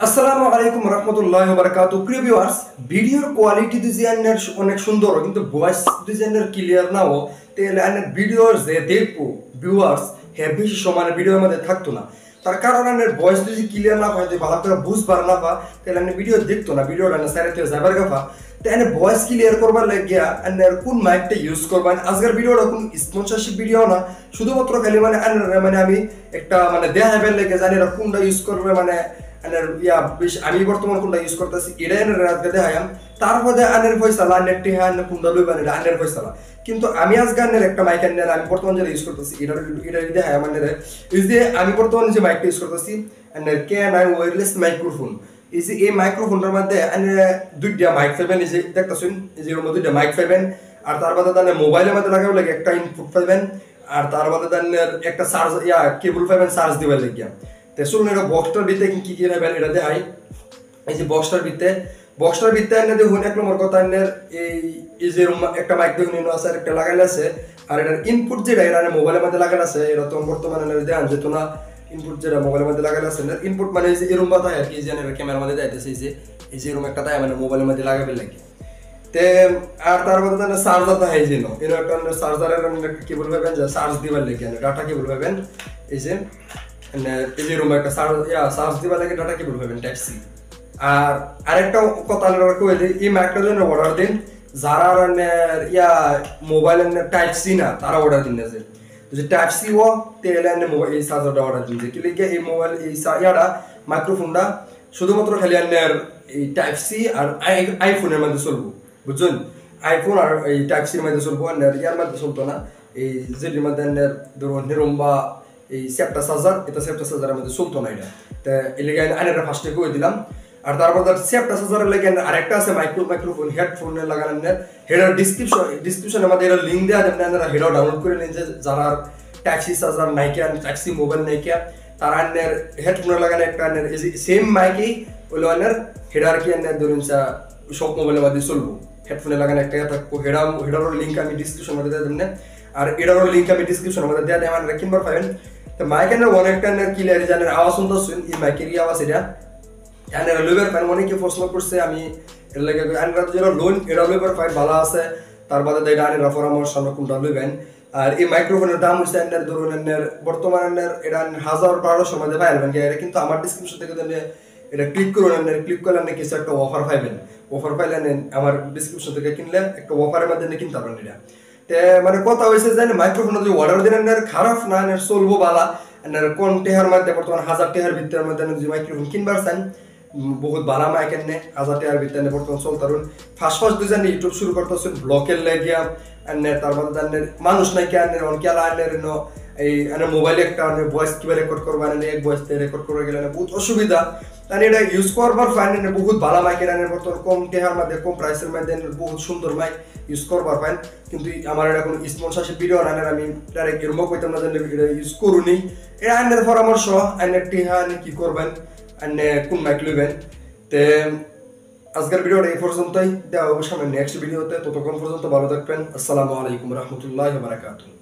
আসসালামু আলাইকুম রহমতুল্লাহি ওয়া বারাকাতুহু। প্রিয় ভিউয়ার্স, ভিডিওর কোয়ালিটি ডিজাইনের অনেক সুন্দর কিন্তু ভয়েস ডিজাইনের ক্লিয়ার নাও তাহলে আনের ভিডিওর যে দেখবো ভিউয়ার্স হ্যাঁ বেশি সময় ভিডিওর মধ্যে থাকতো না। তার কারণ আনের ভয়েস যদি ক্লিয়ার না হয়, যদি ভালো করে বুঝবার না পা তাহলে আনের ভিডিও দেখতো না, ভিডিওটা না সাইডে যাবার গাফা। তাই আনের ভয়েস ক্লিয়ার করবার লাগিয়া আনের কোন মাইকটা ইউজ করবেন। আজকের ভিডিওটা কোন স্পন্সরশিপ ভিডিও না, শুধুমাত্র খালি মানে আমি একটা দেখাইবার লেগে জানি না কোনটা ইউজ করবে আমি বর্তমান কোনটা ইউজ করতেছি এটা রাতকে দেখাইম। তারপরে আনের ফয়সালা আনের টিহা আনের কোনটা লইবেন এটা আনের ফয়সালা। কিন্তু আমি আজকে আনের একটা মাইক আনের আমি বর্তমান যেটা ইউজ করতেছি এটা দেখাইম আনের এই যে আমি বর্তমান যে মাইকটা ইউজ করতেছি আনের K9 ওয়্যারলেস মাইক্রোফোন। এই যে এই মাইক্রোফোনটার মধ্যে আনের দুইটা মাইক পাবেন, এই যে দেখতেছেন এই যে এর মধ্যে দুইটা মাইক পাবেন। আর তার বাদে তাহলে মোবাইলের মধ্যে লাগাবে লাগে একটা ইনপুট পাবেন। আর তার বাদে তাহলে একটা চার্জ কেবল পাবেন চার্জ দিবার লাগিয়া। চলুন এটা বক্সটার ভিতরে কি কি পাবেন এটা দেখাই। এই যে বক্সটার ভিতরে এনে দেখুন এক নম্বর কথা এনে এই যে একটা মাইক দেখুন এনে আছে আর একটা লাগাইলে আছে। আর এটার ইনপুট যেটা এটা মোবাইলের মধ্যে লাগানো আছে, এটা তো বর্তমানে দেখান যেত না। ইনপুট যেটা মোবাইলের মধ্যে লাগানো আছে ইনপুট মানে এই যে এরম বাতায় আর কি যে ক্যামেরার মধ্যে যাইতেছে এই যে এরম একটা তাই মানে মোবাইলের মধ্যে লাগাবে লাগে। তে আর তার মধ্যে তাহলে চার্জার দেখাই যেন এর একটা চার্জারের একটা কেবল পাবেন যা চার্জ দিবার লাগে ডাটা কেবল পাবেন। এই যে রুমে একটা চার্জ দিবার লাগে ডাটা কেবল পাবেন টাইপ সি। আর আরেকটা কথা কই দিই, এই মাইকটার জন্য অর্ডার দিন যারা মোবাইল টাইপ সি না তারা অর্ডার দিন আছে। যদি টাইপ সি ও তাহলে মোবাইল এই চার্জারটা অর্ডার দিন যে কি লিখে এই মোবাইল এই মাইক্রোফোনটা শুধুমাত্র খালি এই টাইপ সি আর আইফোনের মধ্যে চলবো, বুঝছেন? আইফোন আর এই টাইপ সির মধ্যে চলবো, ইয়ার মধ্যে চলতো না। এই যেটির মধ্যে ধরুন নিরম্বা এই সেপ্টা চার্জার, এটা সেপ্টা চার্জারের মধ্যে চলতো না এটা। তা এই লেগে আরেকটা ফার্স্টে করে দিলাম। আর তারপর সেপ্টা চার্জারের লেগে আরেকটা আছে মাইক্রোফোন হেডফোনে লাগানোর হেডার ডিসক্রিপশনের মধ্যে এটা লিঙ্ক দেওয়া যাবে, আপনারা হেডার ডাউনলোড করে নিন। যে যারা ট্যাক্সি চার্জার নাইকিয়া ট্যাক্সি মোবাইল নাইকিয়া তারা হেডফোনে লাগানো একটা সেম মাইকই ওইলো হেডার কি ধরুন সব মোবাইলের মধ্যে চলবো। হেডফোনে লাগানো একটা হেডারের লিঙ্ক আমি ডিসক্রিপশনের মধ্যে দিয়ে দেবেন। আর এটারও লিঙ্ক আমি ডিসক্রিপশনের মধ্যে দেওয়া দেয় আপনারা কিনবার পাবেন। তো মাইকের অনেকটা ক্লিয়ার জানেন আওয়াজ শুনতেছেন, এই মাইকেরই আওয়াজ এটা এনারা লইবার পান। অনেকে প্রশ্ন করছে আমি এর লাগে এনারা যেটা লোন এটা লইবার পাই ভালো আছে। তার বাদে এটা আনেরা পরামর্শ কোনটা লইবেন। আর এই মাইক্রোফোনের দাম হচ্ছে এনার ধরুন বর্তমানে এটা 1000-1200 মধ্যে পাইবেন। এটা কিন্তু আমার ডিসক্রিপশন থেকে এটা ক্লিক করুন, ক্লিক করলে কিছু একটা অফার পাইবেন। অফার পাইলে আমার ডিসক্রিপশন থেকে কিনলে একটা অফারের মধ্যে কিনতে পারবেন এটা। মানে কথা হয়েছে যে মাইক্রোফোন যদি অর্ডার দিন খারাপ না চলবো বালা কোন টেহার মধ্যে বর্তমানে 1000 টাকার ভিতরের মধ্যে যদি মাইক্রোফোন কিনবার চান বহুত ভালো মাইক এনে 1000 টাকার ভিতরে বর্তমান চলতারুন। ফার্স্ট দুজন ইউটিউব শুরু করতেছেন ব্লকের লাগিয়া তার মধ্যে জানেন মানুষ নাই কে অনকেলা এই মোবাইলে একটা ভয়েস কিভাবে রেকর্ড করবো এক ভয়েস রেকর্ড করে গেলে বহুত অসুবিধা। তাই এটা ইউজ করবার ফাইন বহুত ভালো মাইক বর্তমানে কম টেহার মধ্যে কম প্রাইসের মধ্যে বহুত সুন্দর মাইক ইউজ করবার পাইন। কিন্তু আমার এটা কোনো স্পন্সরশিপ ভিডিও আমি ডাইরেক্ট এরকম কইতাম না যে এটা ইউজ করুনি। এটা আইনের পরামর্শ আইনের টিহা কি করবেন আইনে কোন মাইক লইবেন। তে আজকের ভিডিওটা এই পর্যন্তই, দেওয়া হবে সামনে নেক্সট ভিডিওতে। ততক্ষণ পর্যন্ত ভালো থাকবেন। আসসালামু আলাইকুম রহমতুল্লাহি ওয়া বারাকাতুহু।